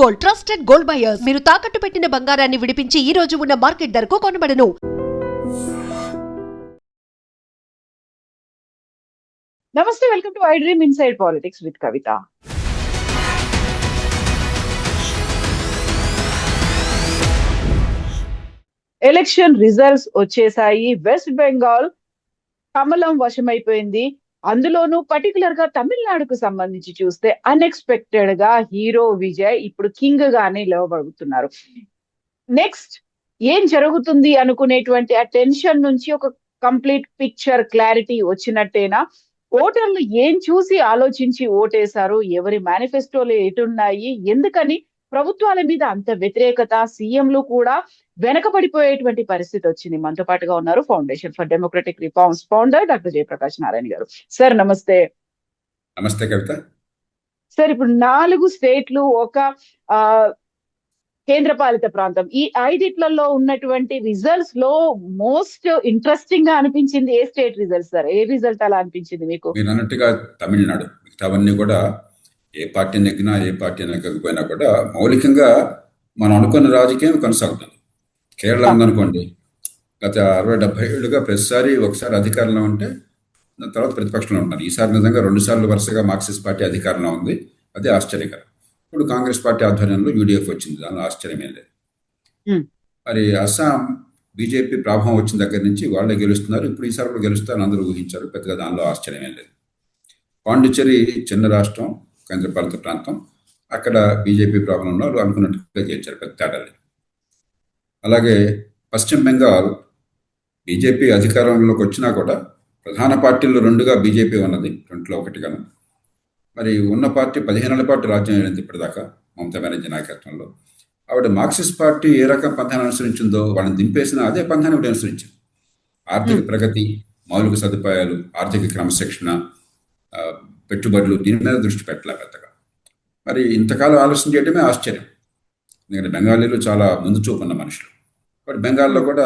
Gold, trusted gold buyers. మీరు తాకట్టు పెట్టిన బంగారాన్ని విడిపించి ఈ రోజు ఉన్న మార్కెట్ ధరకు కొనబడను. నమస్తే, welcome to I dream inside politics with Kavitha. Election results వచ్చేసాయి. వెస్ట్ బెంగాల్ కమలం వశమైపోయింది. అందులోనూ పర్టికులర్ గా తమిళనాడుకు సంబంధించి చూస్తే అన్ఎక్స్పెక్టెడ్ గా హీరో విజయ్ ఇప్పుడు కింగ్ గానే నిలవబడుతున్నారు. నెక్స్ట్ ఏం జరుగుతుంది అనుకునేటువంటి ఆ టెన్షన్ నుంచి ఒక కంప్లీట్ పిక్చర్ క్లారిటీ వచ్చినట్టేనా? ఓటర్లు ఏం చూసి ఆలోచించి ఓటేశారు, ఎవరి మేనిఫెస్టోలు ఎటున్నాయి, ఎందుకని ప్రభుత్వాల మీద అంత వ్యతిరేకత, సీఎంలు కూడా వెనకబడిపోయేటువంటి పరిస్థితి వచ్చింది. మనతో పాటుగా ఉన్నారు foundation for democratic reforms founder doctor Jayaprakash Narayana గారు. సార్ నమస్తే. నమస్తే కవిత. సార్, ఇప్పుడు 4 స్టేట్లు, ఒక కేంద్ర పాలిత ప్రాంతం, ఈ 5 ఉన్నటువంటి రిజల్ట్స్ లో మోస్ట్ ఇంట్రెస్టింగ్ గా అనిపించింది ఏ స్టేట్ రిజల్ట్ సార్? ఏ రిజల్ట్ అలా అనిపించింది మీకు? మీరు అన్నట్టుగా తమిళనాడు. మిగతావన్నీ కూడా ఏ పార్టీ నెగ్గినా ఏ పార్టీ నెగ్గకపోయినా కూడా మౌలికంగా మనం అనుకున్న రాజకీయం కొనసాగుతుంది. కేరళ ఉందనుకోండి, గత 60-70 ఏళ్ళుగా ప్రతిసారి ఒకసారి అధికారంలో ఉంటే తర్వాత ప్రతిపక్షంలో ఉంటారు. ఈసారి నిజంగా 2 సార్లు వరుసగా మార్క్సిస్ట్ పార్టీ అధికారంలో ఉంది. అదే ఆశ్చర్యకరం. ఇప్పుడు కాంగ్రెస్ పార్టీ ఆధ్వర్యంలో యూడీఎఫ్ వచ్చింది, దానిలో ఆశ్చర్యమేం లేదు. మరి అస్సాం బీజేపీ ప్రభావం వచ్చిన దగ్గర నుంచి వాళ్ళే గెలుస్తున్నారు. ఇప్పుడు ఈసారి కూడా గెలుస్తారని అందరూ ఊహించారు. పెద్దగా దానిలో ఆశ్చర్యమేం లేదు. పాండిచ్చేరి చిన్న రాష్ట్రం, కేంద్రపాలిత ప్రాంతం, అక్కడ బీజేపీ ప్రభావంలో అనుకున్నట్టుగా చేర్చారు, పెద్ద తేడా లేదు. అలాగే పశ్చిమ బెంగాల్ బీజేపీ అధికారంలోకి వచ్చినా కూడా ప్రధాన పార్టీలు 2గా బీజేపీ ఉన్నది, 2లో 1గాను. మరి ఉన్న పార్టీ 15 ఏళ్ల పాటు రాజ్యం అయింది ఇప్పటిదాకా మమతా బెనర్జీ నాయకత్వంలో. ఆవిడ మార్క్సిస్ట్ పార్టీ ఏ రకం పంథాన్ని అనుసరించిందో వాళ్ళని దింపేసిన అదే పంథాన్ని ఆవిడ అనుసరించింది. ఆర్థిక ప్రగతి, మౌలిక సదుపాయాలు, ఆర్థిక క్రమశిక్షణ, పెట్టుబడులు, దీని మీద దృష్టి పెట్టలే పెద్దగా. మరి ఇంతకాలం ఆలోచన చేయడమే ఆశ్చర్యం. ఎందుకంటే బెంగాలీలు చాలా ముందు చూపు ఉన్న మనుషులు. బట్ బెంగాల్లో కూడా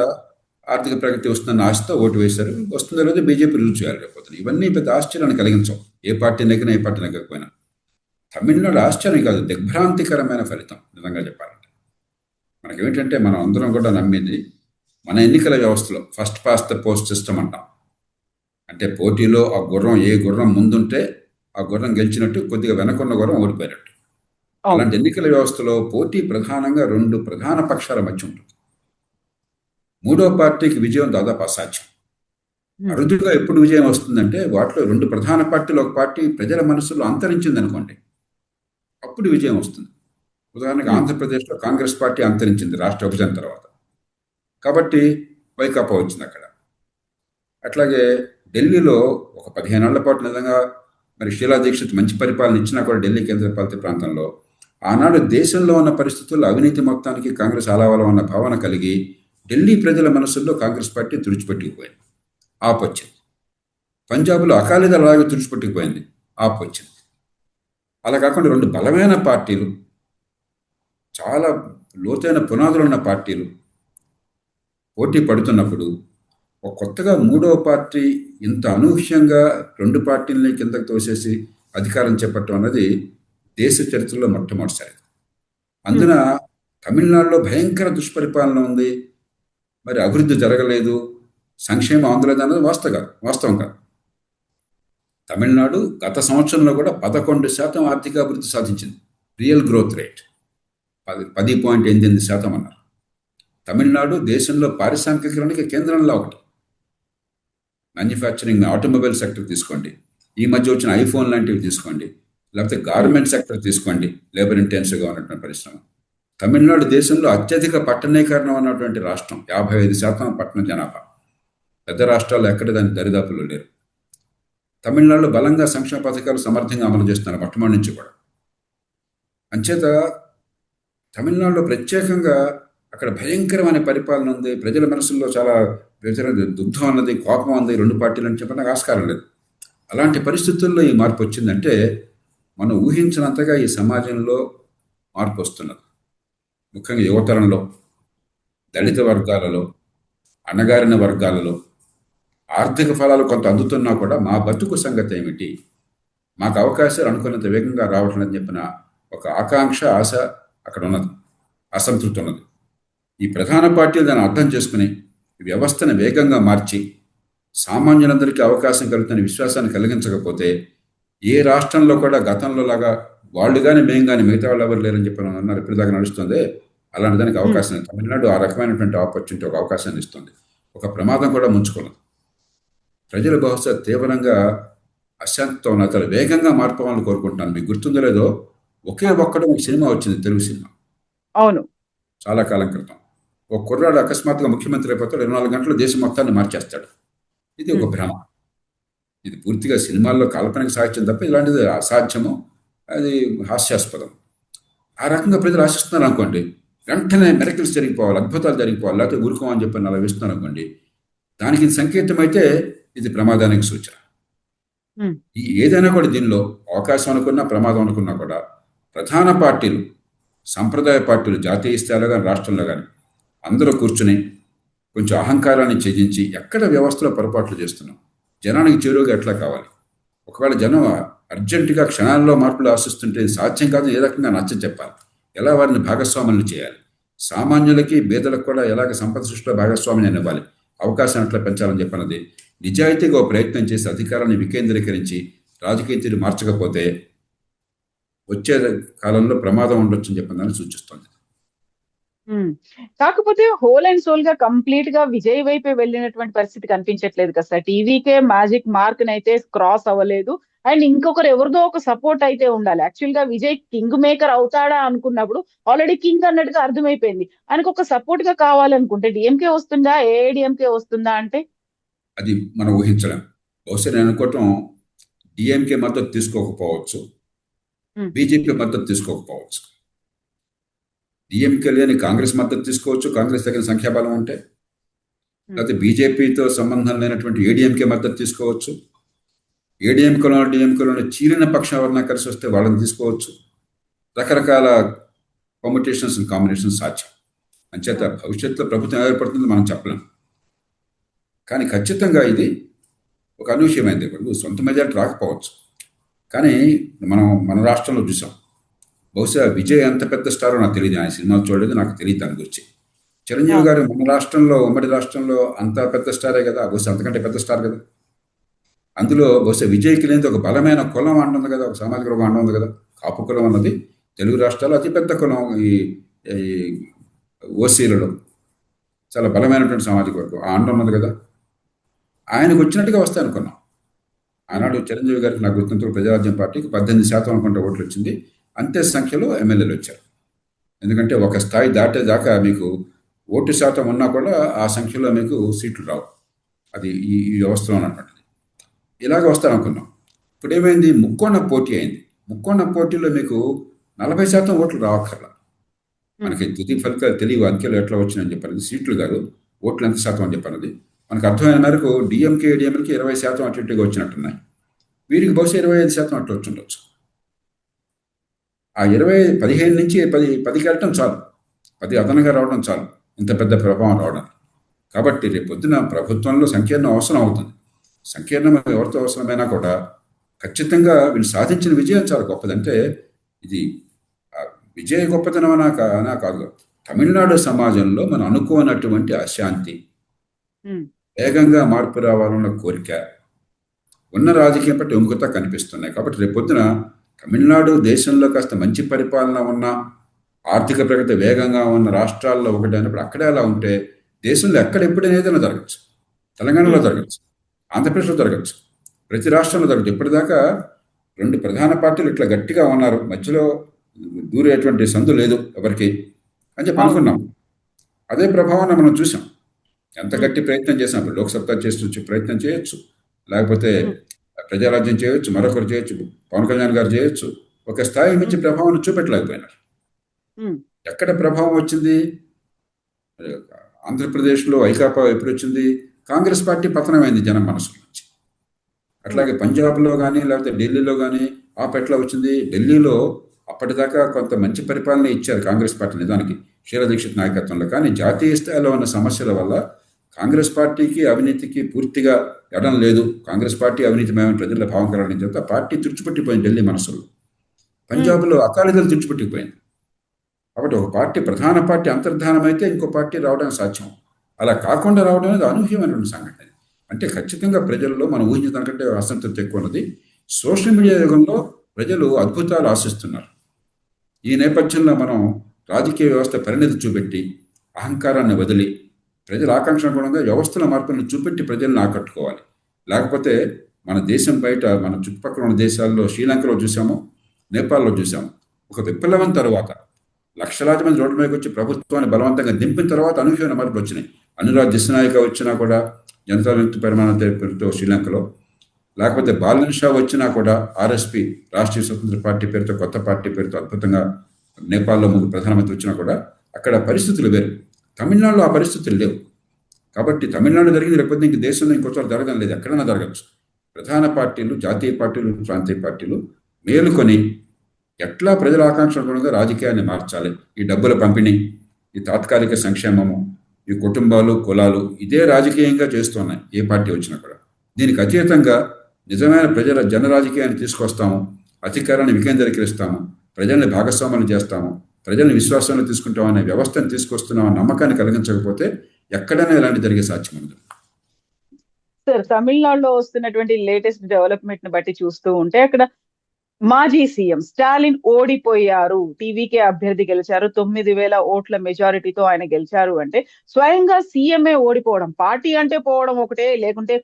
ఆర్థిక ప్రగతి వస్తుందన్న ఆశతో ఓటు వేశారు. వస్తుందో లేదో బీజేపీ రుజువు చేయాలి రేపోతుంది. ఇవన్నీ పెద్ద ఆశ్చర్యాన్ని కలిగించవు, ఏ పార్టీ నెగ్గినా ఏ పార్టీ నెగ్గకపోయినా. తమిళనాడు ఆశ్చర్యం కాదు, దిగ్భ్రాంతికరమైన ఫలితం. నిజంగా చెప్పాలంటే మనకేమిటంటే, మనం అందరం కూడా నమ్మింది మన ఎన్నికల వ్యవస్థలో first past the post system అంటాం. అంటే పోటీలో ఆ గుర్రం, ఏ గుర్రం ముందుంటే ఆ గుర్రం గెలిచినట్టు, కొద్దిగా వెనకున్న గుర్రం ఓడిపోయినట్టు. అలాంటి ఎన్నికల వ్యవస్థలో పోటీ ప్రధానంగా 2 ప్రధాన పక్షాల మధ్య ఉంటుంది. 3వ పార్టీకి విజయం దాదాపు అసాధ్యం. అరుదుగా ఎప్పుడు విజయం వస్తుందంటే వాటిలో 2 ప్రధాన పార్టీలు, ఒక పార్టీ ప్రజల మనసులో అంతరించింది అనుకోండి, అప్పుడు విజయం వస్తుంది. ఉదాహరణకు ఆంధ్రప్రదేశ్లో కాంగ్రెస్ పార్టీ అంతరించింది రాష్ట్ర విభజన తర్వాత, కాబట్టి వైకాపా వచ్చింది అక్కడ. అట్లాగే ఢిల్లీలో ఒక 15 ఏళ్ల పాటు నిజంగా మరి షీలా దీక్షిత్ మంచి పరిపాలన ఇచ్చినా కూడా ఢిల్లీ కేంద్రపాలిత ప్రాంతంలో ఆనాడు దేశంలో ఉన్న పరిస్థితుల్లో అవినీతి మొత్తానికి కాంగ్రెస్ ఆలావలం అన్న భావన కలిగి ఢిల్లీ ప్రజల మనసుల్లో కాంగ్రెస్ పార్టీ తుడిచిపెట్టుకుపోయింది, ఆపొచ్చింది. పంజాబ్లో అకాలీదళ్ అలాగే తుడిచిపెట్టుకుపోయింది, ఆపొచ్చింది. అలా కాకుండా 2 బలమైన పార్టీలు, చాలా లోతైన పునాదులు ఉన్న పార్టీలు పోటీ పడుతున్నప్పుడు ఒక కొత్తగా 3వ పార్టీ ఇంత అనూహ్యంగా 2 పార్టీలని కిందకు తోసేసి అధికారం చేపట్టడం అన్నది దేశ చరిత్రలో మొట్టమొదటిసారి. అందున తమిళనాడులో భయంకర దుష్పరిపాలన ఉంది, మరి అభివృద్ధి జరగలేదు, సంక్షేమం అందలేదు అన్నది వాస్తవం కాదు. తమిళనాడు గత సంవత్సరంలో కూడా 11% ఆర్థిక అభివృద్ధి సాధించింది. రియల్ గ్రోత్ రేట్ 10.8% అన్నారు. తమిళనాడు దేశంలో పారిశ్రామికీకరణకి కేంద్రంలో ఒకటి. మ్యానుఫ్యాక్చరింగ్, ఆటోమొబైల్ సెక్టర్ తీసుకోండి, ఈ మధ్య వచ్చిన ఐఫోన్ లాంటివి తీసుకోండి, లేకపోతే గార్మెంట్ సెక్టర్ తీసుకోండి, లేబర్ ఇంటెన్సివ్గా ఉన్నటువంటి పరిశ్రమ. తమిళనాడు దేశంలో అత్యధిక పట్టణీకరణ ఉన్నటువంటి రాష్ట్రం, 55% పట్టణ జనాభా. పెద్ద రాష్ట్రాల్లో ఎక్కడ దాని దరిదాపుల్లో లేరు. తమిళనాడులో బలంగా సంక్షేమ పథకాలు సమర్థంగా అమలు చేస్తున్నారు మొట్టమొదటి నుంచి కూడా. అంచేత తమిళనాడులో ప్రత్యేకంగా అక్కడ భయంకరమైన పరిపాలన ఉంది, ప్రజల మనసుల్లో చాలా దుగ్ధం అన్నది, కోపం ఉంది 2 పార్టీలు అని చెప్పడానికి ఆస్కారం లేదు. అలాంటి పరిస్థితుల్లో ఈ మార్పు వచ్చిందంటే మనం ఊహించినంతగా ఈ సమాజంలో మార్పు వస్తున్నది. ముఖ్యంగా యువతరంలో, దళిత వర్గాలలో, అణగారిన వర్గాలలో ఆర్థిక ఫలాలు కొంత అందుతున్నా కూడా మా బతుకు సంగతి ఏమిటి, మాకు అవకాశాలు అనుకున్నంత వేగంగా రావట్లేదని చెప్పిన ఒక ఆకాంక్ష, ఆశ అక్కడ ఉన్నది, అసంతృప్తి ఉన్నది. ఈ ప్రధాన పార్టీలు దాన్ని అర్థం చేసుకుని వ్యవస్థను వేగంగా మార్చి సామాన్యులందరికీ అవకాశం కలుగుతున్న విశ్వాసాన్ని కలిగించకపోతే ఏ రాష్ట్రంలో కూడా గతంలో లాగా వాళ్ళు కానీ మేము కానీ మిగతా వాళ్ళు ఎవరు లేరని చెప్పి అన్నారు ఇప్పటిదాకా నడుస్తుంది. అలాంటి దానికి అవకాశం లేదు. తమిళనాడు ఆ రకమైనటువంటి ఆపర్చునిటీ, ఒక అవకాశాన్ని ఇస్తుంది. ఒక ప్రమాదం కూడా ముంచుకున్నది. ప్రజలు బహుశా తీవ్రంగా అశాంతితో ఉన్న అతను వేగంగా మార్పులను కోరుకుంటున్నాను. మీకు గుర్తుందో లేదో, ఒకే ఒక్కడు ఒక సినిమా వచ్చింది, తెలుగు సినిమా, అవును, చాలా కాలం క్రితం. ఒక కుర్రాడు అకస్మాత్తుగా ముఖ్యమంత్రి అయిపోతాడు, 24 గంటలు దేశం మొత్తాన్ని మార్చేస్తాడు. ఇది ఒక భ్రమ. ఇది పూర్తిగా సినిమాల్లో కాల్పనిక సాహిత్యం తప్ప ఇలాంటిది అసాధ్యము, అది హాస్యాస్పదం. ఆ రకంగా ప్రజలు ఆశిస్తున్నారు అనుకోండి, వెంటనే మెరకిల్స్ జరిగిపోవాలి, అద్భుతాలు జరిగిపోవాలి, లేకపోతే ఊరుకోమని చెప్పి అలా వేస్తున్నారు అనుకోండి, దానికి ఇది సంకేతం అయితే ఇది ప్రమాదానికి సూచన. ఏదైనా కూడా దీనిలో అవకాశం అనుకున్నా ప్రమాదం అనుకున్నా కూడా ప్రధాన పార్టీలు, సంప్రదాయ పార్టీలు, జాతీయ స్థాయిలో కానీ రాష్ట్రంలో కానీ అందరూ కూర్చుని కొంచెం అహంకారాన్ని ఛేదించి ఎక్కడ వ్యవస్థలో పొరపాట్లు చేస్తున్నాం, జనానికి చేరువుగా ఎట్లా కావాలి, ఒకవేళ జనం అర్జెంటుగా క్షణాల్లో మార్పులు ఆశిస్తుంటే ఇది సాధ్యం కాదు, ఏ రకంగా నచ్చ చెప్పాలి, ఎలా వారిని భాగస్వాములను చేయాలి, సామాన్యులకి పేదలకు కూడా ఎలాగ సంపద సృష్టిలో భాగస్వామ్యాన్ని ఇవ్వాలి, అవకాశం ఎట్లా పెంచాలని చెప్పన్నది నిజాయితీగా ప్రయత్నం చేసి అధికారాన్ని వికేంద్రీకరించి రాజకీయ తీరు మార్చకపోతే వచ్చే కాలంలో ప్రమాదం ఉండొచ్చు అని చెప్పని సూచిస్తుంది. కాకపోతే హోల్ అండ్ సోల్ గా కంప్లీట్ గా విజయ్ వైపే వెళ్ళినటువంటి పరిస్థితి కనిపించట్లేదు కదా సార్. టీవీకే మ్యాజిక్ మార్క్ నైతే క్రాస్ అవ్వలేదు. అండ్ ఇంకొకరు ఎవరిదో ఒక సపోర్ట్ అయితే ఉండాలి. యాక్చువల్ గా విజయ్ కింగ్ మేకర్ అవుతాడా అనుకున్నప్పుడు ఆల్రెడీ కింగ్ అన్నట్టుగా అర్థమైపోయింది. ఆయనకు ఒక సపోర్ట్ గా కావాలనుకుంటే డిఎంకే వస్తుందా, ఏఐడిఎంకే వస్తుందా అంటే అది మనం ఊహించలేం. బహుశా నేను అనుకోవటం డిఎంకే మద్దతు తీసుకోకపోవచ్చు, బీజేపీ మద్దతు తీసుకోకపోవచ్చు. డిఎంకే లేని కాంగ్రెస్ మద్దతు తీసుకోవచ్చు, కాంగ్రెస్ తగిన సంఖ్యాబలం ఉంటే. లేకపోతే బీజేపీతో సంబంధం లేనటువంటి ఏడీఎంకే మద్దతు తీసుకోవచ్చు. ఏడీఎంకేలో డిఎంకేలోని చీలిన పక్షం ఎవరన్నా కలిసి వస్తే వాళ్ళని తీసుకోవచ్చు. రకరకాల కాంబినేషన్స్ అండ్ కాంబినేషన్స్ సాధ్యం. అంచేత భవిష్యత్తులో ప్రభుత్వం ఏర్పడుతుందో మనం చెప్పలేం. కానీ ఖచ్చితంగా ఇది ఒక అనూహ్యమైనది. ఇప్పుడు సొంత మెజారిటీ రాకపోవచ్చు, కానీ మన రాష్ట్రంలో చూసాం. బహుశా విజయ్ ఎంత పెద్ద స్టారో నాకు తెలియదు, ఆయన సినిమాలు చూడలేదు, నాకు తెలియదు దాని గురించి. చిరంజీవి గారు మన రాష్ట్రంలో, ఉమ్మడి రాష్ట్రంలో అంత పెద్ద స్టారే కదా, బహుశా అంతకంటే పెద్ద స్టార్ కదా. అందులో బహుశా విజయ్కి లేని ఒక బలమైన కులం అంటుంది కదా, ఒక సామాజిక వర్గం అంటుంది కదా. కాపు కులం అన్నది తెలుగు రాష్ట్రాల్లో అతిపెద్ద కులం. ఈ ఓసీలలో చాలా బలమైనటువంటి సామాజిక వర్గం ఆ అంటున్నది కదా. ఆయనకు వచ్చినట్టుగా వస్తాయి అనుకున్నాం. ఆనాడు చిరంజీవి గారికి నాకు గుర్తుంటే ప్రజారాజ్యం పార్టీకి 18% అనుకుంటే ఓట్లు వచ్చింది. అంతే సంఖ్యలో ఎమ్మెల్యేలు వచ్చారు. ఎందుకంటే ఒక స్థాయి దాటేదాకా మీకు ఓటు శాతం ఉన్నా కూడా ఆ సంఖ్యలో మీకు సీట్లు రావు. అది ఈ వ్యవస్థలో ఉన్నటువంటిది. ఇలాగ వస్తారనుకున్నాం. ఇప్పుడు ఏమైంది, ముక్కోణ పోటీ అయింది. ముక్కోణ పోటీలో మీకు 40% ఓట్లు రావక్కర్లా. మనకి తుది ఫలితాలు తెలియవు, అంకెలు ఎట్లా వచ్చినాయని చెప్పారు. సీట్లు కాదు, ఓట్లు ఎంత శాతం అని చెప్పారు. మనకు అర్థమైన మేరకు డిఎంకే ఏడీఎంకి 20% అటు ఇటుగా వచ్చినట్టున్నాయి. వీరికి బహుశా 25% అట్లా వచ్చి ఉండొచ్చు. ఆ 15 నుంచి 10కి వెళ్ళటం చాలు, 10 అదనంగా రావడం చాలు, ఇంత పెద్ద ప్రభావం రావడం. కాబట్టి రేపు పొద్దున ప్రభుత్వంలో సంకీర్ణం అవసరం అవుతుంది. సంకీర్ణం ఎవరితో అవసరమైనా కూడా ఖచ్చితంగా వీళ్ళు సాధించిన విజయం చాలా గొప్పది. అంటే ఇది విజయ గొప్పతనం అనా కాదు, తమిళనాడు సమాజంలో మనం అనుకోనటువంటి అశాంతి, వేగంగా మార్పు రావాలన్న కోరిక, ఉన్న రాజకీయం పట్ల విముఖత కనిపిస్తున్నాయి. కాబట్టి రేపు పొద్దున తమిళనాడు దేశంలో కాస్త మంచి పరిపాలన ఉన్న, ఆర్థిక ప్రగతి వేగంగా ఉన్న రాష్ట్రాల్లో ఒకటి అయినప్పుడు అక్కడే అలా ఉంటే దేశంలో ఎక్కడ ఎప్పుడైనా ఏదైనా జరగచ్చు. తెలంగాణలో జరగచ్చు, ఆంధ్రప్రదేశ్లో జరగచ్చు, ప్రతి రాష్ట్రంలో జరగచ్చు. ఇప్పటిదాకా 2 ప్రధాన పార్టీలు ఇట్లా గట్టిగా ఉన్నారు, మధ్యలో దూరేటువంటి సందు లేదు ఎవరికి అని చెప్పి అనుకున్నాం. అదే ప్రభావాన్ని మనం చూసాం. ఎంత గట్టి ప్రయత్నం చేసినప్పుడు లోక్సత్తా చేసి ప్రయత్నం చేయొచ్చు, లేకపోతే ప్రజారాజ్యం చేయొచ్చు, మరొకరు చేయొచ్చు, పవన్ కళ్యాణ్ గారు చేయొచ్చు. ఒక స్థాయి నుంచి ప్రభావాన్ని చూపెట్టలేకపోయినారు. ఎక్కడ ప్రభావం వచ్చింది? ఆంధ్రప్రదేశ్లో ఐకాపా ఎప్పుడు వచ్చింది? కాంగ్రెస్ పార్టీ పతనమైంది జనం మనసు నుంచి. అట్లాగే పంజాబ్లో కానీ లేకపోతే ఢిల్లీలో కానీ ఆప్ ఎట్లా వచ్చింది? ఢిల్లీలో అప్పటిదాకా కొంత మంచి పరిపాలన ఇచ్చారు కాంగ్రెస్ పార్టీ నిజానికి షీలా దీక్షిత్ నాయకత్వంలో. కానీ జాతీయ స్థాయిలో ఉన్న సమస్యల వల్ల కాంగ్రెస్ పార్టీకి అవినీతికి పూర్తిగా ఎడం లేదు. కాంగ్రెస్ పార్టీ అవినీతిమయమైన ప్రజల భావం కలగడం చేత పార్టీ తుడిచిపెట్టిపోయింది ఢిల్లీ మనసులో. పంజాబ్లో అకాలీదళ్ తుడిచిపెట్టిపోయింది. కాబట్టి ఒక పార్టీ ప్రధాన పార్టీ అంతర్ధానం అయితే ఇంకో పార్టీ రావడానికి సాధ్యం. అలా కాకుండా రావడం అనేది అనూహ్యమైనటువంటి సంఘటన. అంటే ఖచ్చితంగా ప్రజల్లో మనం ఊహించిన దానికంటే అసంతృప్తి ఎక్కువ ఉన్నది. సోషల్ మీడియా యుగంలో ప్రజలు అద్భుతాలు ఆశిస్తున్నారు. ఈ నేపథ్యంలో మనం రాజకీయ వ్యవస్థ పరిణతి చూపెట్టి అహంకారాన్ని వదిలి ప్రజల ఆకాంక్ష అనుగుణంగా వ్యవస్థల మార్పులను చూపెట్టి ప్రజలను ఆకట్టుకోవాలి. లేకపోతే మన దేశం బయట మన చుట్టుపక్కల ఉన్న దేశాల్లో శ్రీలంకలో చూసాము, నేపాల్లో చూసాము. ఒక విప్లవం తర్వాత లక్షలాది మంది రోడ్డు మీదకి వచ్చి ప్రభుత్వాన్ని బలవంతంగా దింపిన తర్వాత అనూహ్యమైన మార్పులు వచ్చినాయి. అనురాగ్ దిశనాయక వచ్చినా కూడా జనతా విముక్తి పరిమాణ పేరుతో శ్రీలంకలో, లేకపోతే బాలన్ షా వచ్చినా కూడా ఆర్ఎస్పి రాష్ట్రీయ స్వతంత్ర పార్టీ పేరుతో కొత్త పార్టీ పేరుతో అద్భుతంగా నేపాల్లో ముగ్గురు ప్రధానమంత్రి వచ్చినా కూడా అక్కడ పరిస్థితులు వేరు. తమిళనాడులో ఆ పరిస్థితులు లేవు. కాబట్టి తమిళనాడు జరిగింది, లేకపోతే ఇంక దేశంలో ఇంకోచోట జరగడం లేదు, ఎక్కడైనా జరగచ్చు. ప్రధాన పార్టీలు, జాతీయ పార్టీలు, ప్రాంతీయ పార్టీలు మేలుకొని ఎట్లా ప్రజల ఆకాంక్ష అనుగుణంగా రాజకీయాన్ని మార్చాలి. ఈ డబ్బుల పంపిణీ, ఈ తాత్కాలిక సంక్షేమము, ఈ కుటుంబాలు, కులాలు ఇదే రాజకీయంగా చేస్తున్నాయి ఏ పార్టీ వచ్చినా కూడా. దీనికి అతీతంగా నిజమైన ప్రజల జన రాజకీయాన్ని తీసుకొస్తాము, అధికారాన్ని వికేంద్రీకరిస్తాము, ప్రజల్ని భాగస్వామ్యం చేస్తాము, ప్రజల్ని విశ్వాసంలో తీసుకుంటామనే వ్యవస్థను తీసుకొస్తున్నామనే నమ్మకాన్ని కలిగించకపోతే ఎక్కడైనా ఇలాంటి జరిగే సాధ్యం ఉండదు. సార్, తమిళనాడులో వస్తున్నటువంటి లేటెస్ట్ డెవలప్మెంట్ ని బట్టి చూస్తూ ఉంటే అక్కడ మాజీ సీఎం స్టాలిన్ ఓడిపోయారు, టీవీకే అభ్యర్థి గెలిచారు, 9,000 ఓట్ల మెజారిటీతో ఆయన గెలిచారు అంటే స్వయంగా సీఎంఏ ఓడిపోవడం. పార్టీ అంటే పోవడం ఒకటే, లేకుంటే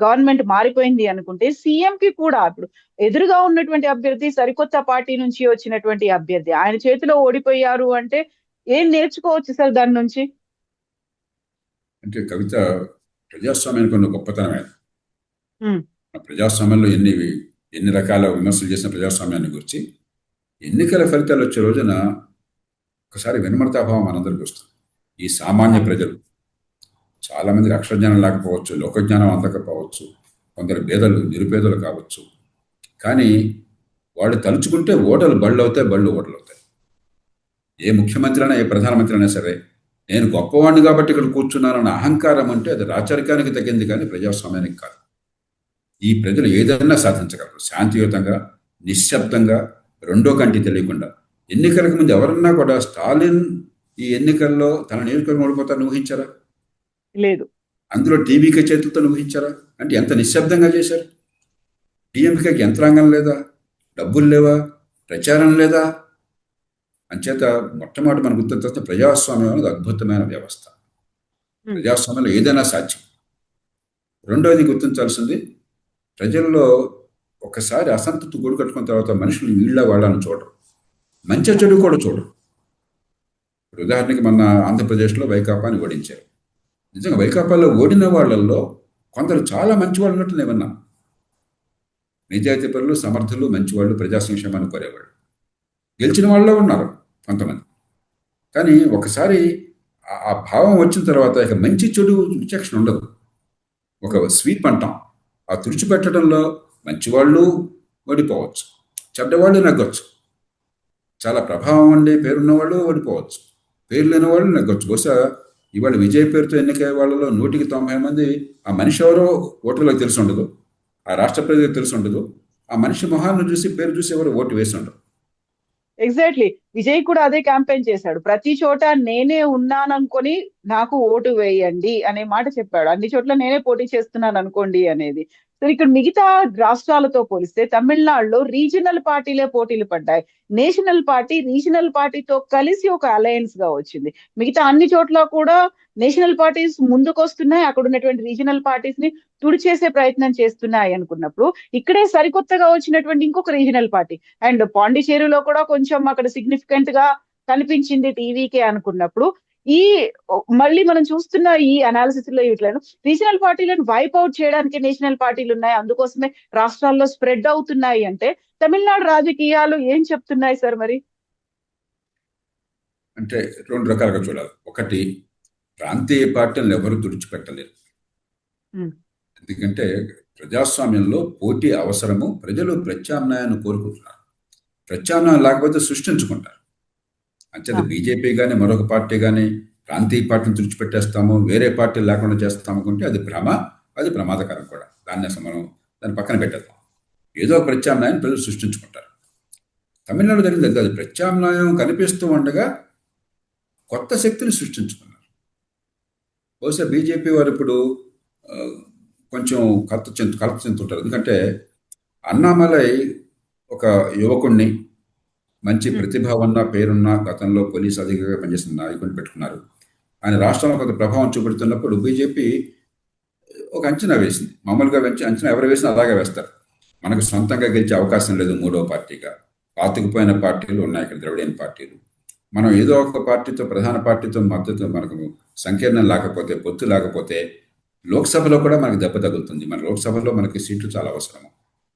గవర్నమెంట్ మారిపోయింది అనుకుంటే సీఎం కి కూడా ఇప్పుడు ఎదురుగా ఉన్నటువంటి అభ్యర్థి సరికొత్త పార్టీ నుంచి వచ్చినటువంటి అభ్యర్థి, ఆయన చేతిలో ఓడిపోయారు అంటే ఏం నేర్చుకోవచ్చు సార్ దాని నుంచి? అంటే కవిత, ప్రజాస్వామ్యానికి ఉన్న గొప్పతనమే. ప్రజాస్వామ్యంలో ఎన్ని రకాల విమర్శలు చేసిన ప్రజాస్వామ్యాన్ని గురించి ఎన్నికల ఫలితాలు వచ్చే రోజున ఒకసారి వినమ్రతాభావం మనందరికీ వస్తుంది. ఈ సామాన్య ప్రజలు చాలా మందికి అక్షరజ్ఞానం లేకపోవచ్చు, లోకజ్ఞానం అందకపోవచ్చు, కొందరు నిరుపేదలు కావచ్చు. కానీ వాళ్ళు తలుచుకుంటే ఓటలు బళ్ళు అవుతాయి, బళ్ళు ఓటలు అవుతాయి. ఏ ముఖ్యమంత్రి అయినా, ఏ ప్రధానమంత్రి అయినా సరే నేను గొప్పవాడిని కాబట్టి ఇక్కడ కూర్చున్నానన్న అహంకారం అంటే అది రాచరికానికి తగ్గింది, కానీ ప్రజాస్వామ్యానికి కాదు. ఈ ప్రజలు ఏదైనా సాధించగలరు శాంతియుతంగా, నిశ్శబ్దంగా, రెండో కంటి తెలియకుండా. ఎన్నికలకు ముందు ఎవరన్నా కూడా స్టాలిన్ ఈ ఎన్నికల్లో తన నియోజకవర్గం ఓడిపోతారని ఊహించారా? లేదు. అందులో టీవీకే చేతులతో ఊహించారా? అంటే ఎంత నిశ్శబ్దంగా చేశారు. టీఎంకేకి యంత్రాంగం లేదా, డబ్బులు లేవా, ప్రచారం లేదా? అంచేత మొట్టమొదటి మనం గుర్తించాల్సిన ప్రజాస్వామ్యం అనేది అద్భుతమైన వ్యవస్థ. ప్రజాస్వామ్యంలో ఏదైనా సాధ్యం. రెండవది గుర్తించాల్సింది, ప్రజల్లో ఒకసారి అసంతృప్తి గూడు కట్టుకున్న తర్వాత మనుషులు వీళ్ళ వాళ్ళని చూడరు, మంచి చెడు కూడా చూడరు. ఉదాహరణకి మన ఆంధ్రప్రదేశ్లో వైకాపాని ఓడించారు. నిజంగా వైకాపాలో ఓడిన వాళ్ళల్లో కొందరు చాలా మంచి వాళ్ళు ఉన్నట్టు నేను విన్నాను. నిజాయితీ పరులు, సమర్థులు, మంచివాళ్ళు, ప్రజా సంక్షేమాన్ని కోరేవాళ్ళు. గెలిచిన వాళ్ళలో ఉన్నారు కొంతమంది. కానీ ఒకసారి ఆ భావం వచ్చిన తర్వాత ఇక మంచి చెడు విచక్షణ ఉండదు. ఒక స్వీప్ అంటాం, ఆ తుడిచిపెట్టడంలో మంచివాళ్ళు ఓడిపోవచ్చు, చెడ్డవాళ్ళు నెగ్గొచ్చు. చాలా ప్రభావం ఉండే పేరున్న వాళ్ళు ఓడిపోవచ్చు, పేరు లేని వాళ్ళు నెగ్గొచ్చు. బహుశా ఇవాళ విజయ్ పేరుతో ఎన్నికయ్యే వాళ్ళలో 190 మంది ఆ మనిషి ఎవరో ఓటర్లకు తెలిసి ఉండదు, ఆ రాష్ట్ర ప్రజలకు తెలిసి ఉండదు, ఆ మనిషి మొహాన్ని చూసి పేరు చూసి ఎవరు ఓటు వేసి ఉండరు. ఎగ్జాక్ట్లీ. విజయ్ కూడా అదే క్యాంపెయిన్ చేశాడు. ప్రతి చోట నేనే ఉన్నాననుకొని నాకు ఓటు వేయండి అనే మాట చెప్పాడు. అన్ని చోట్ల నేనే పోటీ చేస్తున్నాను అనుకోండి అనేది. సో ఇక్కడ మిగతా రాష్ట్రాలతో పోలిస్తే తమిళనాడులో రీజనల్ పార్టీలే పోటీలు పడ్డాయి. నేషనల్ పార్టీ రీజనల్ పార్టీతో కలిసి ఒక అలయన్స్ గా వచ్చింది. మిగతా అన్ని చోట్ల కూడా నేషనల్ పార్టీస్ ముందుకు వస్తున్నాయి, అక్కడ ఉన్నటువంటి రీజనల్ పార్టీస్ ని తుడిచేసే ప్రయత్నం చేస్తున్నాయి అనుకున్నప్పుడు ఇక్కడే సరికొత్తగా వచ్చినటువంటి ఇంకొక రీజనల్ పార్టీ అండ్ పాండిచేరిలో కూడా కొంచెం అక్కడ సిగ్నిఫికెంట్ గా కనిపించింది టీవీకే అనుకున్నప్పుడు ఈ మళ్ళీ మనం చూస్తున్న ఈ అనాలిసిస్ లో ఇట్లను రీజనల్ పార్టీలను వైప్ అవుట్ చేయడానికి నేషనల్ పార్టీలు ఉన్నాయి, అందుకోసమే రాష్ట్రాల్లో స్ప్రెడ్ అవుతున్నాయి అంటే తమిళనాడు రాజకీయాలు ఏం చెప్తున్నాయి సార్ మరి? అంటే రెండు రకాలుగా చూడాలి. ఒకటి, ప్రాంతీయ పార్టీలను ఎవరు తుడిచిపెట్టలేరు. ఎందుకంటే ప్రజాస్వామ్యంలో పోటీ అవసరము, ప్రజలు ప్రత్యామ్నాయాన్ని కోరుకుంటున్నారు. ప్రత్యామ్నాయం లేకపోతే సృష్టించుకుంటారు. అంచేత బీజేపీ కానీ మరొక పార్టీ కానీ ప్రాంతీయ పార్టీని తుడిచిపెట్టేస్తాము, వేరే పార్టీలు లేకుండా చేస్తాము అనుకుంటే అది భ్రమ, అది ప్రమాదకరం కూడా. దాన్ని అసలు మనం దాన్ని పక్కన పెట్టేద్దాం. ఏదో ప్రత్యామ్నాయాన్ని ప్రజలు సృష్టించుకుంటారు. తమిళనాడు జరిగింది అది. ప్రత్యామ్నాయం కనిపిస్తూ ఉండగా కొత్త శక్తిని సృష్టించుకున్నారు. బహుశా బీజేపీ వారు ఇప్పుడు ఆ, కొంచెం కలత చెందుతుంటారు. ఎందుకంటే అన్నామలై ఒక యువకుణ్ణి, మంచి ప్రతిభ ఉన్న పేరున్న, గతంలో పోలీస్ అధికారిగా పనిచేసిన నాయకుడిని పెట్టుకున్నారు. ఆయన రాష్ట్రంలో కొంత ప్రభావం చూపెడుతున్నప్పుడు బీజేపీ ఒక అంచనా వేసింది. మామూలుగా అంచనా ఎవరు వేసినా అలాగే వేస్తారు. మనకు సొంతంగా గెలిచే అవకాశం లేదు మూడవ పార్టీగా. పాతుకుపోయిన పార్టీలు ఉన్నాయి ఇక్కడ, ద్రవిడియన్ పార్టీలు. మనం ఏదో ఒక పార్టీతో, ప్రధాన పార్టీతో మద్దతు మనకు సంకీర్ణం లేకపోతే, పొత్తు లేకపోతే లోక్సభలో కూడా మనకు దెబ్బ తగులుతుంది. మన లోక్సభలో మనకి సీట్లు చాలా అవసరం.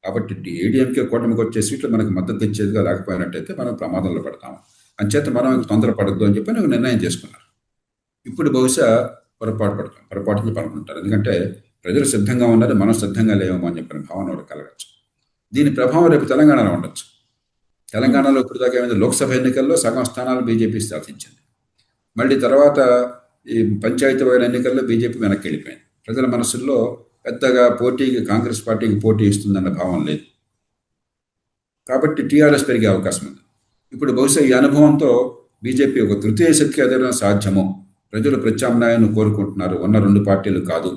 కాబట్టి ఏడీఎంకే కూటమికి వచ్చే సీట్లు మనకు మద్దతు ఇచ్చేదిగా లేకపోయినట్టయితే మనం ప్రమాదంలో పడతాం. అంచేత మనం తొందరపడద్దు అని చెప్పి ఒక నిర్ణయం చేసుకున్నారు. ఇప్పుడు బహుశా పొరపాటుని పడుకుంటారు. ఎందుకంటే ప్రజలు సిద్ధంగా ఉన్నారు, మనం సిద్ధంగా లేవేమో అని చెప్పిన భావన వాళ్ళకి కలగచ్చు. దీని ప్రభావం రేపు తెలంగాణలో ఉండొచ్చు. తెలంగాణలో ఇప్పుడు దాకా ఏమైంది, లోక్సభ ఎన్నికల్లో సగం స్థానాలు బీజేపీ సాధించింది. మళ్ళీ తర్వాత ఈ పంచాయతీ ఎన్నికల్లో బీజేపీ వెనక్కి వెళ్ళిపోయింది. ప్రజల మనసుల్లో పెద్దగా కాంగ్రెస్ పార్టీకి పోటీ ఇస్తుందన్న భావం లేదు. కాబట్టి టీఆర్ఎస్ పెరిగే అవకాశం ఉంది. ఇప్పుడు బహుశా ఈ అనుభవంతో బీజేపీ ఒక తృతీయ శక్తి ఎదగడం సాధ్యమో, ప్రజలు ప్రత్యామ్నాయాన్ని కోరుకుంటున్నారు, ఉన్న రెండు పార్టీలు కాదు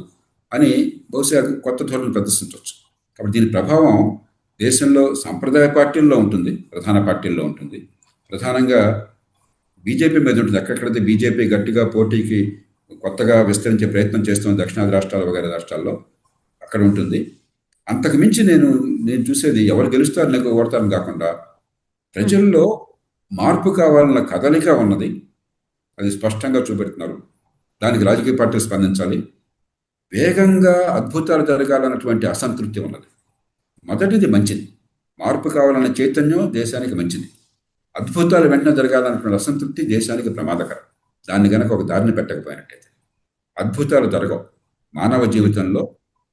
అని బహుశా కొత్త ధోరణి ప్రదర్శించవచ్చు. కాబట్టి దీని ప్రభావం దేశంలో సాంప్రదాయ పార్టీల్లో ఉంటుంది, ప్రధాన పార్టీల్లో ఉంటుంది, ప్రధానంగా బీజేపీ మీద ఉంటుంది. ఎక్కడెక్కడైతే బీజేపీ గట్టిగా పోటీకి కొత్తగా విస్తరించే ప్రయత్నం చేస్తున్న దక్షిణాది రాష్ట్రాలు వగైరా రాష్ట్రాల్లో అక్కడ ఉంటుంది. అంతకు మించి నేను చూసేది ఎవరు గెలుస్తారు లేక ఓడతారని కాకుండా ప్రజల్లో మార్పు కావాలన్న కదలిక ఉన్నది. అది స్పష్టంగా చూపెడుతున్నారు. దానికి రాజకీయ పార్టీలు స్పందించాలి. వేగంగా అద్భుతాలు జరగాలన్నటువంటి అసంతృప్తి ఉన్నది. మొదటిది మంచిది, మార్పు కావాలన్న చైతన్యం దేశానికి మంచిది. అద్భుతాలు వెంటనే జరగాలన్నటువంటి అసంతృప్తి దేశానికి ప్రమాదకరం. దాన్ని గనక ఒక దారిని పెట్టకపోయినట్టయితే అద్భుతాలు జరగవు. మానవ జీవితంలో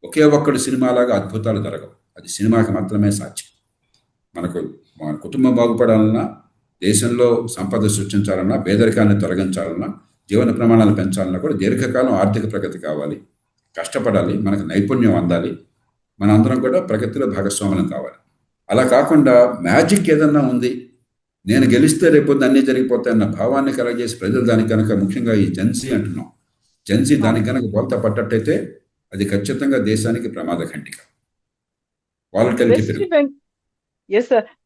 ఒకే ఒక్కడు సినిమాలాగా అద్భుతాలు జరగవు. అది సినిమాకి మాత్రమే సాధ్యం. మన కుటుంబం బాగుపడాలన్నా, దేశంలో సంపద సృష్టించాలన్నా, పేదరికాన్ని తొలగించాలన్నా, జీవన ప్రమాణాలు పెంచాలన్నా కూడా దీర్ఘకాలం ఆర్థిక ప్రగతి కావాలి. కష్టపడాలి, మనకు నైపుణ్యం అందాలి, మన అందరం కూడా ప్రగతిలో భాగస్వాములం కావాలి. అలా కాకుండా మ్యాజిక్ ఏదన్నా ఉంది, నేను గెలిస్తే రేపొద్దు అన్నీ జరిగిపోతాయన్న భావాన్ని కలగజేసి ప్రజలు దానికి కనుక, ముఖ్యంగా ఈ జెన్సీ అంటున్నాం, జెన్సీ దానికి కనుక బోల్తా పట్టట్టయితే అది ఖచ్చితంగా దేశానికి ప్రమాద ఖండిక.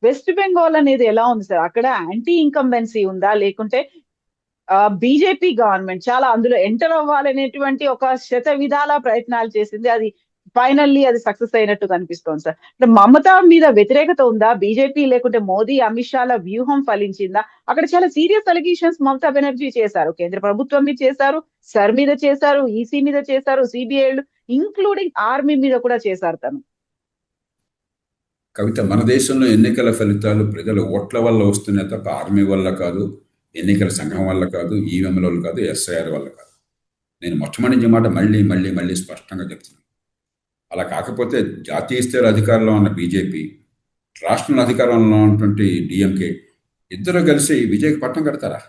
వెస్ట్ బెంగాల్ అనేది ఎలా ఉంది సార్? అక్కడ యాంటీ ఇన్కంబెన్సీ ఉందా, లేకుంటే బీజేపీ గవర్నమెంట్ చాలా అందులో ఎంటర్ అవ్వాలనేటువంటి ఒక శత విధాల ప్రయత్నాలు చేసింది, అది ఫైనల్లీ అది సక్సెస్ అయినట్టు కనిపిస్తోంది సార్? అంటే మమతా మీద వ్యతిరేకత ఉందా బీజేపీ, లేకుంటే మోదీ అమిత్ షాల వ్యూహం ఫలించిందా? అక్కడ చాలా సీరియస్ అలిగేషన్స్ మమతా బెనర్జీ చేశారు, కేంద్ర ప్రభుత్వం మీద చేశారు, సర్ మీద చేశారు, ఈసీ మీద చేశారు, సిబిఐలు ఇంక్లూడింగ్ ఆర్మీ మీద కూడా చేశారు తను. కవిత, మన దేశంలో ఎన్నికల ఫలితాలు ప్రజల ఓట్ల వల్ల వస్తున్నాయి తప్ప ఆర్మీ వల్ల కాదు, ఎన్నికల సంఘం వల్ల కాదు, ఈవీఎంల వల్ల కాదు, ఎస్ఐఆర్ వల్ల కాదు. నేను మొట్టమొదటి మాట మళ్ళీ మళ్ళీ మళ్ళీ స్పష్టంగా చెప్తున్నాను. అలా కాకపోతే జాతీయ స్థాయి అధికారంలో ఉన్న బీజేపీ, రాష్ట్రంలో అధికారంలో ఉన్నటువంటి డిఎంకే ఇద్దరు కలిసి విజయకి పట్టం కడతారా?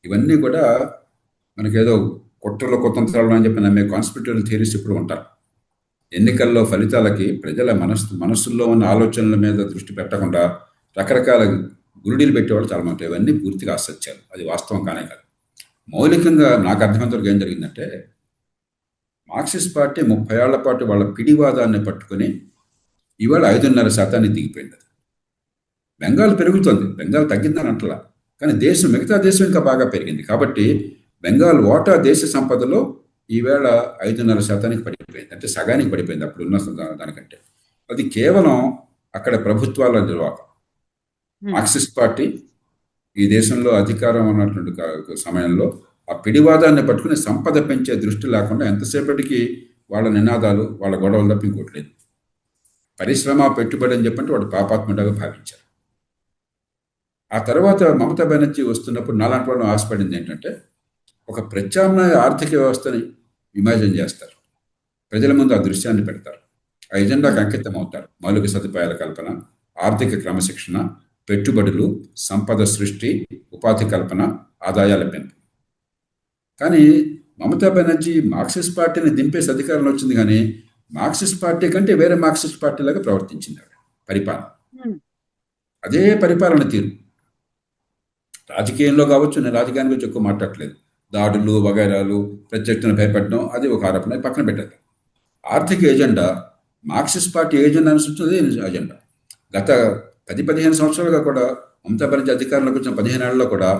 ఇవన్నీ కూడా మనకేదో కుట్రలో కుతంత్రాలు అని చెప్పి నమ్మే కాన్స్పిరేటరీ థియరీస్ ఇప్పుడు ఉంటారు. ఎన్నికల్లో ఫలితాలకి ప్రజల మనస్సుల్లో ఉన్న ఆలోచనల మీద దృష్టి పెట్టకుండా రకరకాల గురుడీలు పెట్టేవాళ్ళు చాలా మంది. ఇవన్నీ పూర్తిగా అసత్యాలు, అది వాస్తవం కానే కాదు. మౌలికంగా నాకు అర్థమైనంతవరకు ఏం జరిగిందంటే, మార్క్సిస్ట్ పార్టీ 30 ఏళ్ల పాటు వాళ్ళ పిడివాదాన్ని పట్టుకుని ఇవాళ 5.5% దిగిపోయింది. బెంగాల్ పెరుగుతుంది, బెంగాల్ తగ్గిందని అంటలా, కానీ మిగతా దేశం ఇంకా బాగా పెరిగింది. కాబట్టి బెంగాల్ ఓటా దేశ సంపదలో ఈవేళ 5.5% పడిపోయింది, అంటే సగానికి పడిపోయింది అప్పుడు ఉన్న దానికంటే. అది కేవలం అక్కడ ప్రభుత్వాల నిర్వాహకం. మార్క్సిస్ట్ పార్టీ ఈ దేశంలో అధికారం ఉన్నటువంటి సమయంలో ఆ పిడివాదాన్ని పట్టుకుని సంపద పెంచే దృష్టి లేకుండా ఎంతసేపటికి వాళ్ళ నినాదాలు, వాళ్ళ గొడవలు తప్ప ఇంకోటి లేదు. పరిశ్రమ, పెట్టుబడి అని చెప్పంటే వాడు పాపాత్ముడిగా భావించారు. ఆ తర్వాత మమతా బెనర్జీ వస్తున్నప్పుడు నాలాంటి వాళ్ళు ఆశపడింది ఏంటంటే, ఒక ప్రత్యామ్నాయ ఆర్థిక వ్యవస్థని ఇమాజిన్ చేస్తారు, ప్రజల ముందు ఆ దృశ్యాన్ని పెడతారు, ఆ ఎజెండాకు అంకితం అవుతారు. మౌలిక సదుపాయాల కల్పన, ఆర్థిక క్రమశిక్షణ, పెట్టుబడులు, సంపద సృష్టి, ఉపాధి కల్పన, ఆదాయాల పెంపు. కానీ మమతా బెనర్జీ మార్క్సిస్ట్ పార్టీని దింపేసి అధికారంలో వచ్చింది, కానీ మార్క్సిస్ట్ పార్టీ కంటే వేరే మార్క్సిస్ట్ పార్టీలాగా ప్రవర్తించింది ఆవిడ పరిపాలన. అదే పరిపాలన తీరు. రాజకీయంలో కావచ్చు, నేను రాజకీయాన్ని గురించి ఎక్కువ మాట్లాడట్లేదు. దాడులు వగైరాలు, ప్రత్యర్థులను భయపెట్టడం అది ఒక ఆరోపణ, అది పక్కన పెట్టాలి. ఆర్థిక ఎజెండా మార్క్సిస్ట్ పార్టీ ఏజెండా అనుసరించేది ఎజెండా. గత 10-15 సంవత్సరాలుగా కూడా మమతా బెనర్జీ అధికారంలోకి వచ్చిన 15 ఏళ్లలో కూడా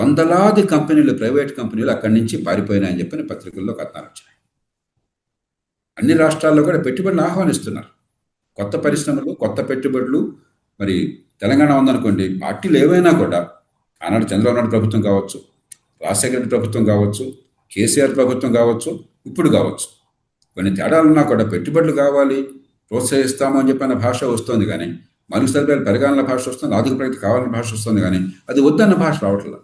వందలాది కంపెనీలు, ప్రైవేట్ కంపెనీలు అక్కడి నుంచి పారిపోయినాయని చెప్పిన పత్రికల్లో కథనాలు వచ్చినాయి. అన్ని రాష్ట్రాల్లో కూడా పెట్టుబడులు ఆహ్వానిస్తున్నారు. కొత్త పరిశ్రమలు, కొత్త పెట్టుబడులు. మరి తెలంగాణ ఉందనుకోండి, పార్టీలు ఏవైనా కూడా ఆనాడు చంద్రబాబు నాయుడు ప్రభుత్వం కావచ్చు, రాజశేఖర రెడ్డి ప్రభుత్వం కావచ్చు, కేసీఆర్ ప్రభుత్వం కావచ్చు, ఇప్పుడు కావచ్చు, కొన్ని తేడాలున్నా కూడా పెట్టుబడులు కావాలి, ప్రోత్సహిస్తాము అని చెప్పిన భాష వస్తుంది. కానీ మరుగు సదుపాయాలు పెరగాలన్న భాష వస్తుంది, ఆర్థిక ప్రగతి కావాలన్న భాష వస్తుంది. కానీ అది వద్దన్న భాష రావట్లేదు.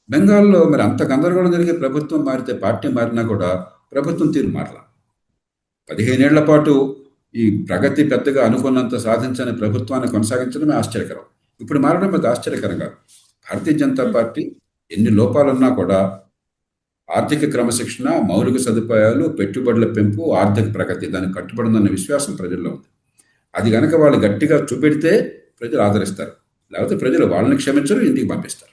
బెంగాల్లో మరి అంత గందరగోళం జరిగే ప్రభుత్వం మారితే, పార్టీ మారినా కూడా ప్రభుత్వం తీరు మారల. 15 ఏళ్ల పాటు ఈ ప్రగతి పెద్దగా అనుకున్నంత సాధించని ప్రభుత్వాన్ని కొనసాగించడమే ఆశ్చర్యకరం. ఇప్పుడు మారడం పెద్ద ఆశ్చర్యకరం కాదు. భారతీయ జనతా పార్టీ ఎన్ని లోపాలున్నా కూడా ఆర్థిక క్రమశిక్షణ, మౌలిక సదుపాయాలు, పెట్టుబడుల పెంపు, ఆర్థిక ప్రగతి దానికి కట్టుబడిందన్న విశ్వాసం ప్రజల్లో ఉంది. అది కనుక వాళ్ళు గట్టిగా చూపెడితే ప్రజలు ఆదరిస్తారు, లేకపోతే ప్రజలు వాళ్ళని క్షమించరు, ఇంటికి పంపిస్తారు.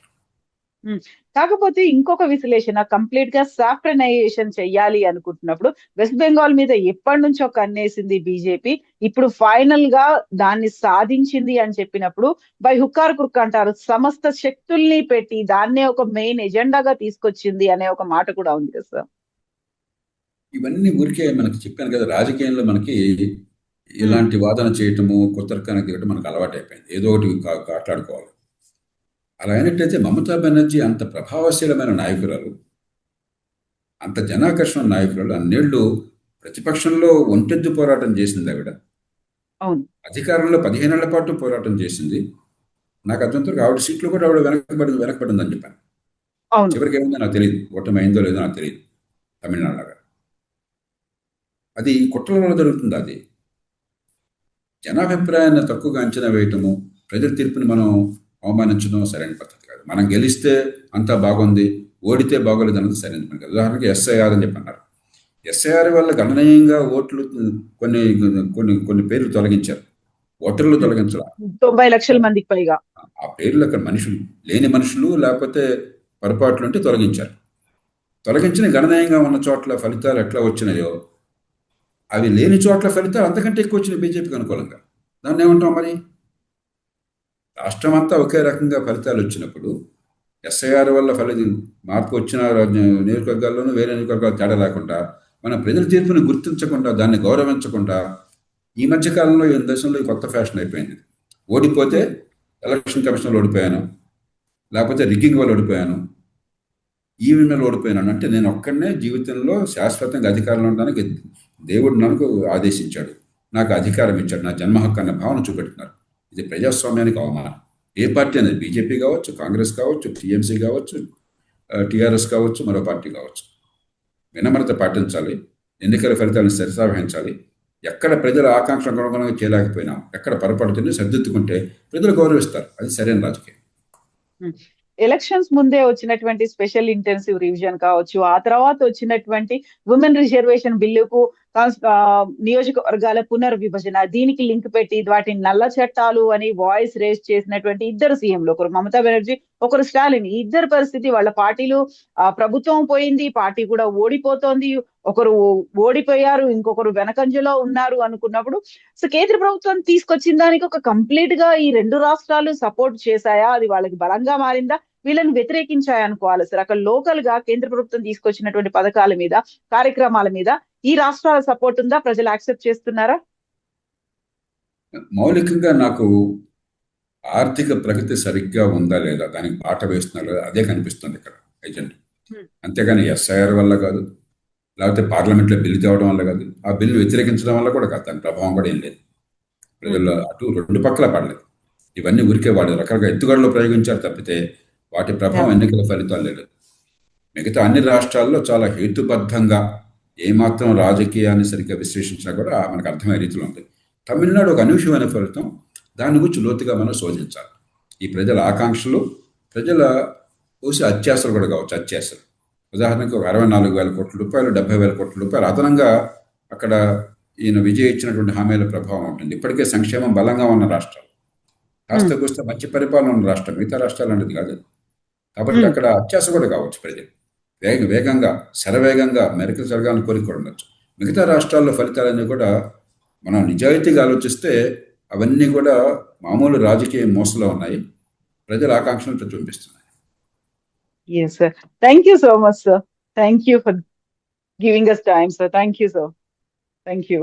కాకపోతే ఇంకొక విశ్లేషణ, కంప్లీట్ గా సాఫ్రనైజేషన్ చెయ్యాలి అనుకుంటున్నప్పుడు వెస్ట్ బెంగాల్ మీద ఎప్పటి నుంచో కన్నేసింది బీజేపీ. ఇప్పుడు ఫైనల్ గా దాన్ని సాధించింది అని చెప్పినప్పుడు బై హుక్కార్ కుర్క్ అంటారు, సమస్త శక్తుల్ని పెట్టి దాన్నే ఒక మెయిన్ ఎజెండాగా తీసుకొచ్చింది అనే ఒక మాట కూడా ఉంది కదా సార్. ఇవన్నీ ఊరికే మనకి చెప్పాను కదా, రాజకీయంలో మనకి ఇలాంటి వాదన చేయటము, కుతర్కానికి దిగటం మనకు అలవాటు అయిపోయింది. ఏదో ఒకటి కాట్లాడుకోవాలి. అలా అయినట్టయితే మమతా బెనర్జీ అంత ప్రభావశీలమైన నాయకురాలు, అంత జనాకర్షణ నాయకురాలు, అన్నేళ్లు ప్రతిపక్షంలో ఒంటెద్దు పోరాటం చేసింది ఆవిడ. అవును, అధికారంలో 15 ఏళ్ల పాటు పోరాటం చేసింది. నాకు అర్థంతో ఆవిడ సీట్లు కూడా ఆవిడ వెనకబడిందని చెప్పాను. అవును, చివరికి ఏముందో నాకు తెలియదు, ఓటమి అయిందో లేదో నాకు తెలియదు. తమిళనాడులాగా అది కుట్రల వల్ల జరుగుతుంది. అది జనాభిప్రాయాన్ని తక్కువగా అంచనా వేయటము, ప్రజల తీర్పుని మనం అవమానించడం సరైన పద్ధతి కాదు. మనం గెలిస్తే అంతా బాగుంది, ఓడితే బాగోలేదు అన్నది సరైన పని కాదు. ఉదాహరణకి ఎస్ఐఆర్ అని చెప్పన్నారు. ఎస్ఐఆర్ వల్ల గణనీయంగా ఓట్లు కొన్ని కొన్ని కొన్ని పేర్లు తొలగించారు, ఓటర్లు తొలగించారు. 90 లక్షల మందికి పైగా ఆ పేర్లు అక్కడ మనుషులు లేని మనుషులు, లేకపోతే పొరపాట్లు ఉంటే తొలగించారు. తొలగించిన గణనీయంగా ఉన్న చోట్ల ఫలితాలు ఎట్లా వచ్చినాయో, అవి లేని చోట్ల ఫలితాలు అంతకంటే ఎక్కువ వచ్చినాయి బీజేపీకి అనుకూలంగా. దాన్ని ఏమంటాం మరి? రాష్ట్రం అంతా ఒకే రకంగా ఫలితాలు వచ్చినప్పుడు ఎస్ఐఆర్ వల్ల మార్పు వచ్చిన నియోజకవర్గాల్లోనూ వేరే నియోజకవర్గాలు తేడా లేకుండా, మన ప్రజల తీర్పుని గుర్తించకుండా, దాన్ని గౌరవించకుండా, ఈ మధ్యకాలంలో ఈ దేశంలో కొత్త ఫ్యాషన్ అయిపోయింది. ఓడిపోతే ఎలక్షన్ కమిషన్లో ఓడిపోయాను, లేకపోతే రిగ్గింగ్ వల్ల ఓడిపోయాను, ఈవీఎంలో ఓడిపోయాను అంటే నేను ఒక్కడనే జీవితంలో శాశ్వతంగా అధికారంలో ఉండడానికి దేవుడు నాకు ఆదేశించాడు, నాకు అధికారం ఇచ్చాడు, నా జన్మ హక్కు అన్న భావన చూపెడుతున్నారు. ఇది ప్రజాస్వామ్యానికి అవమానం. ఏ పార్టీ అనేది, బీజేపీ కావచ్చు, కాంగ్రెస్ కావచ్చు, టీఎంసీ కావచ్చు, టీఆర్ఎస్ కావచ్చు, మరో పార్టీ కావచ్చు, వినమ్రత పాటించాలి, ఎన్నికల ఫలితాలను సరిసావహించాలి. ఎక్కడ ప్రజల ఆకాంక్షలకు అనుగుణంగా చేయలేకపోయినా, ఎక్కడ పొరపాటుని సరిదిద్దుకుంటే ప్రజలు గౌరవిస్తారు. అది సరైన రాజకీయం. ఎలక్షన్స్ ముందే వచ్చినటువంటి స్పెషల్ ఇంటెన్సివ్ రివిజన్ కావచ్చు, ఆ తర్వాత వచ్చినటువంటి ఉమెన్ రిజర్వేషన్ బిల్లుకు నియోజకవర్గాల పునర్విభజన, దీనికి లింక్ పెట్టి వాటిని నల్ల చట్టాలు అని వాయిస్ రేస్ చేసినటువంటి ఇద్దరు సీఎంలు, ఒకరు మమతా బెనర్జీ, ఒకరు స్టాలిన్. ఈ ఇద్దరు పరిస్థితి, వాళ్ళ పార్టీలు ప్రభుత్వం పోయింది, పార్టీ కూడా ఓడిపోతోంది, ఒకరు ఓడిపోయారు, ఇంకొకరు వెనకంజలో ఉన్నారు అనుకున్నప్పుడు సో కేంద్ర ప్రభుత్వం తీసుకొచ్చిన దానికి ఒక కంప్లీట్ గా ఈ రెండు రాష్ట్రాలు సపోర్ట్ చేశాయా, అది వాళ్ళకి బలంగా మారిందా, వీళ్ళని వ్యతిరేకించాయనుకోవాలి సార్? అక్కడ లోకల్ గా కేంద్ర ప్రభుత్వం తీసుకొచ్చినటువంటి పథకాల మీద, కార్యక్రమాల మీద ఈ రాష్ట్రాల సపోర్ట్ ఉందా? ప్రజలు యాక్సెప్ట్ చేస్తున్నారా? మౌలికంగా నాకు ఆర్థిక ప్రగతి సరిగ్గా ఉందా లేదా, దానికి బాట వేస్తున్నారు, అదే కనిపిస్తుంది ఇక్కడ ఏజెంట్. అంతేగాని ఎస్ఐఆర్ వల్ల కాదు, లేకపోతే పార్లమెంట్లో బిల్లు తేవడం వల్ల కాదు, ఆ బిల్లు వ్యతిరేకించడం వల్ల కూడా కాదు, దాని ప్రభావం కూడా ఏం లేదు. ప్రజల్లో అటు రెండు పక్కల పడలేదు. ఇవన్నీ ఊరికే వాళ్ళు రకరకాల ఎత్తుగడలో ప్రయోగించారు తప్పితే వాటి ప్రభావం ఎన్నికల ఫలితాలు లేదు. మిగతా అన్ని రాష్ట్రాల్లో చాలా హేతుబద్ధంగా ఏమాత్రం రాజకీయాన్ని సరిగ్గా విశ్లేషించినా కూడా మనకు అర్థమయ్యే రీతిలో ఉంది. తమిళనాడు ఒక అనూహ్యమైన ఫలితం, దాని గురించి లోతుగా మనం శోధించాలి. ఈ ప్రజల ఆకాంక్షలు, ప్రజల బహుశా అత్యాశలు కూడా కావచ్చు. అత్యాశలు ఉదాహరణకు ఒక 64,000 కోట్ల రూపాయలు, 70,000 కోట్ల రూపాయలు అదనంగా అక్కడ ఈయన విజయ్ ఇచ్చినటువంటి హామీల ప్రభావం ఉంటుంది. ఇప్పటికే సంక్షేమం బలంగా ఉన్న రాష్ట్రాలు, కాస్త కూస్త మంచి పరిపాలన ఉన్న రాష్ట్రం, మిగతా రాష్ట్రాలు అనేది కాదు. కాబట్టి అక్కడ అత్యాశ కూడా కావచ్చు ప్రజలు, వేగంగా శరవేగంగా మెరుకులు జరగాలని కోరిక కూడా ఉండొచ్చు. మిగతా రాష్ట్రాల్లో ఫలితాలన్నీ కూడా మనం నిజాయితీగా ఆలోచిస్తే అవన్నీ కూడా మామూలు రాజకీయ మోసలో ఉన్నాయి, ప్రజల ఆకాంక్షలను ప్రతిబింబిస్తున్నాయి. Yes, sir. Thank you so much, sir. Thank you for giving us time, sir. Thank you, sir. Thank you.